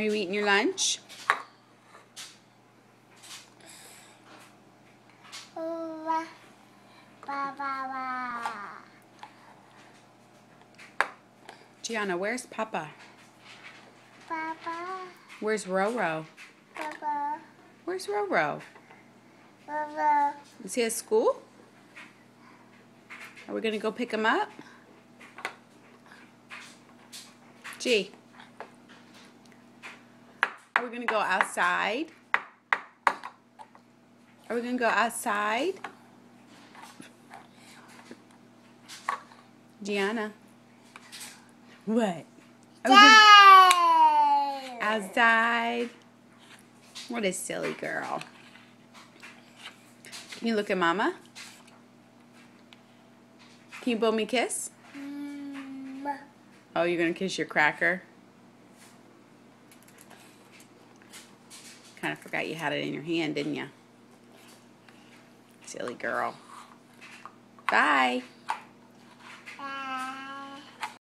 Are you eating your lunch? Gianna, where's Papa? Papa. Where's Roro? Papa. Where's Roro? Papa. Is he at school? Are we going to go pick him up? Gee. Are we going to go outside? Are we going to go outside? Gianna. What? Are we gonna... Outside? What a silly girl. Can you look at Mama? Can you blow me a kiss? Oh, you're going to kiss your cracker? Kind of forgot you had it in your hand, didn't you? Silly girl. Bye.